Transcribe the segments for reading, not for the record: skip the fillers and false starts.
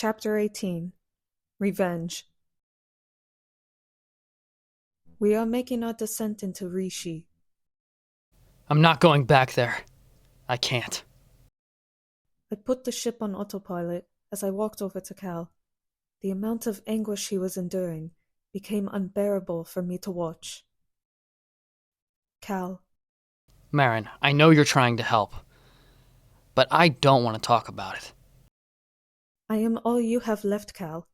Chapter 18 Revenge. We are making our descent into Rishi. I'm not going back there. I can't. I put the ship on autopilot as I walked over to Cal. The amount of anguish he was enduring became unbearable for me to watch. Cal. Marin, I know you're trying to help, but I don't want to talk about it. I am all you have left, Cal.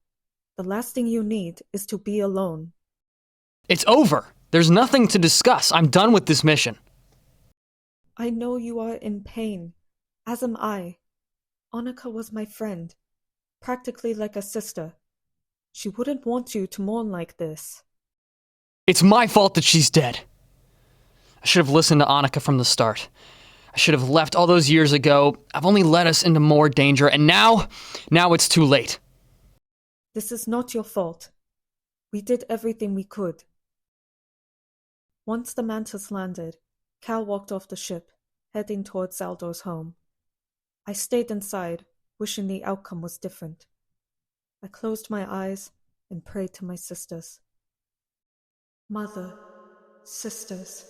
The last thing you need is to be alone. It's over! There's nothing to discuss. I'm done with this mission. I know you are in pain, as am I. Anika was my friend, practically like a sister. She wouldn't want you to mourn like this. It's my fault that she's dead. I should have listened to Anika from the start. I should have left all those years ago. I've only led us into more danger, and now it's too late. This is not your fault. We did everything we could. Once the Mantis landed, Cal walked off the ship, heading towards Zaldor's home. I stayed inside, wishing the outcome was different. I closed my eyes and prayed to my sisters. Mother, sisters,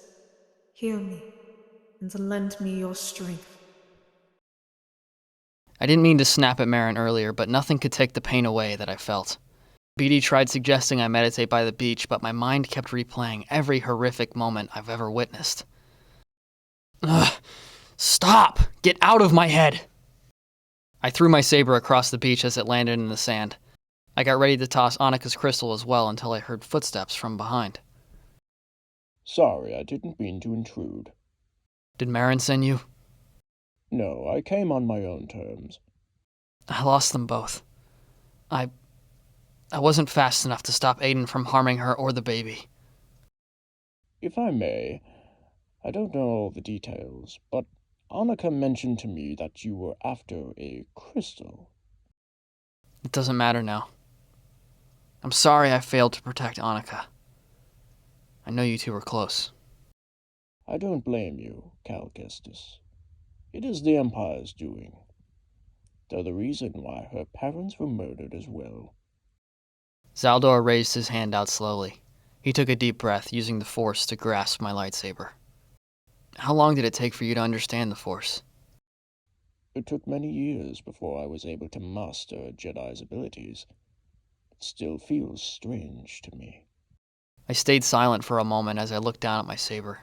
hear me and lend me your strength. I didn't mean to snap at Marin earlier, but nothing could take the pain away that I felt. BD tried suggesting I meditate by the beach, but my mind kept replaying every horrific moment I've ever witnessed. Ugh! Stop! Get out of my head! I threw my saber across the beach as it landed in the sand. I got ready to toss Anika's crystal as well until I heard footsteps from behind. Sorry, I didn't mean to intrude. Did Marin send you? No, I came on my own terms. I lost them both. I wasn't fast enough to stop Aiden from harming her or the baby. If I may, I don't know all the details, but Anika mentioned to me that you were after a crystal. It doesn't matter now. I'm sorry I failed to protect Anika. I know you two were close. I don't blame you, Cal Kestis. It is the Empire's doing. They're the reason why her parents were murdered as well. Zaldor raised his hand out slowly. He took a deep breath, using the Force to grasp my lightsaber. How long did it take for you to understand the Force? It took many years before I was able to master a Jedi's abilities. It still feels strange to me. I stayed silent for a moment as I looked down at my saber.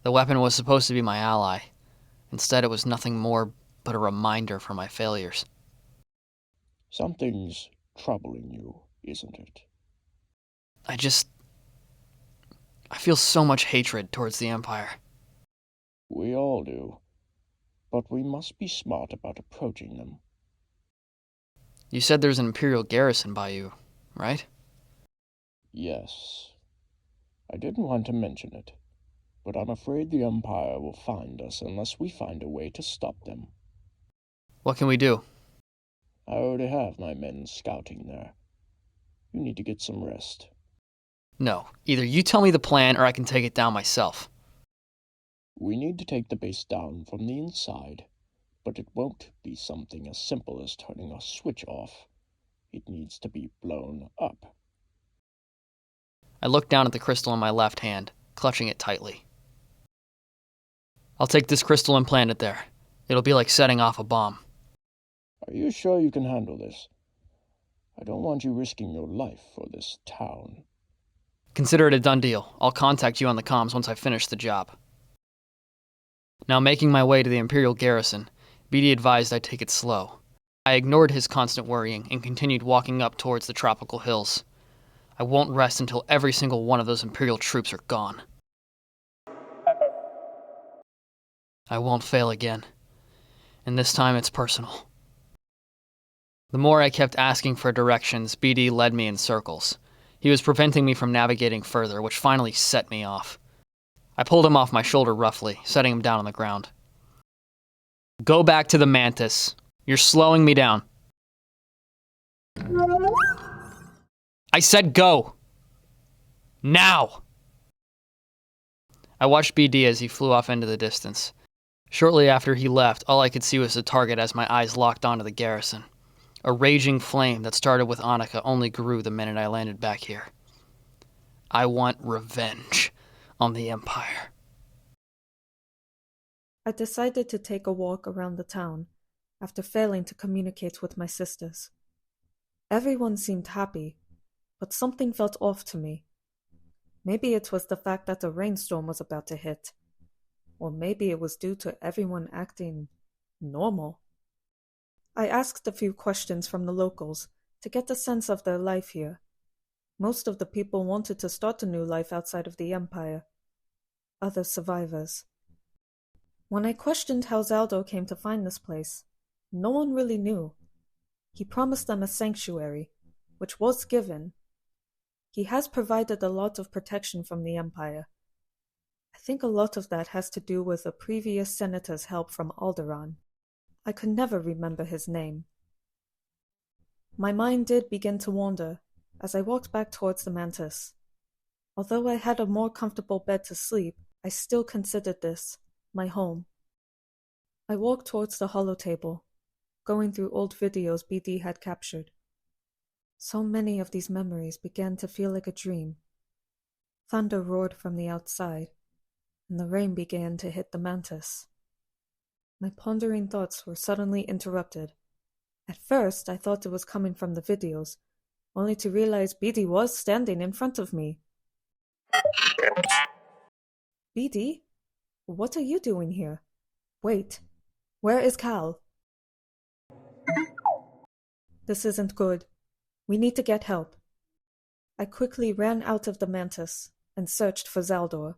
The weapon was supposed to be my ally. Instead, it was nothing more but a reminder for my failures. Something's troubling you, isn't it? I feel so much hatred towards the Empire. We all do. But we must be smart about approaching them. You said there's an Imperial garrison by you, right? Yes. I didn't want to mention it, but I'm afraid the Empire will find us unless we find a way to stop them. What can we do? I already have my men scouting there. You need to get some rest. No, either you tell me the plan or I can take it down myself. We need to take the base down from the inside, but it won't be something as simple as turning a switch off. It needs to be blown up. I looked down at the crystal in my left hand, clutching it tightly. I'll take this crystal and plant it there. It'll be like setting off a bomb. Are you sure you can handle this? I don't want you risking your life for this town. Consider it a done deal. I'll contact you on the comms once I finish the job. Now making my way to the Imperial garrison, BD advised I take it slow. I ignored his constant worrying and continued walking up towards the tropical hills. I won't rest until every single one of those Imperial troops are gone. I won't fail again. And this time it's personal. The more I kept asking for directions, BD led me in circles. He was preventing me from navigating further, which finally set me off. I pulled him off my shoulder roughly, setting him down on the ground. Go back to the Mantis. You're slowing me down. I said go! Now! I watched BD as he flew off into the distance. Shortly after he left, all I could see was the target as my eyes locked onto the garrison. A raging flame that started with Anika only grew the minute I landed back here. I want revenge on the Empire. I decided to take a walk around the town after failing to communicate with my sisters. Everyone seemed happy, but something felt off to me. Maybe it was the fact that a rainstorm was about to hit, or maybe it was due to everyone acting normal. I asked a few questions from the locals to get a sense of their life here. Most of the people wanted to start a new life outside of the Empire. Other survivors. When I questioned how Zaldo came to find this place, no one really knew. He promised them a sanctuary, which was given. He has provided a lot of protection from the Empire. I think a lot of that has to do with a previous senator's help from Alderaan. I could never remember his name. My mind did begin to wander as I walked back towards the Mantis. Although I had a more comfortable bed to sleep, I still considered this my home. I walked towards the holotable, going through old videos BD had captured. So many of these memories began to feel like a dream. Thunder roared from the outside, and the rain began to hit the Mantis. My pondering thoughts were suddenly interrupted. At first, I thought it was coming from the videos, only to realize BD was standing in front of me. BD? What are you doing here? Wait, where is Cal? This isn't good. We need to get help. I quickly ran out of the Mantis and searched for Zaldor.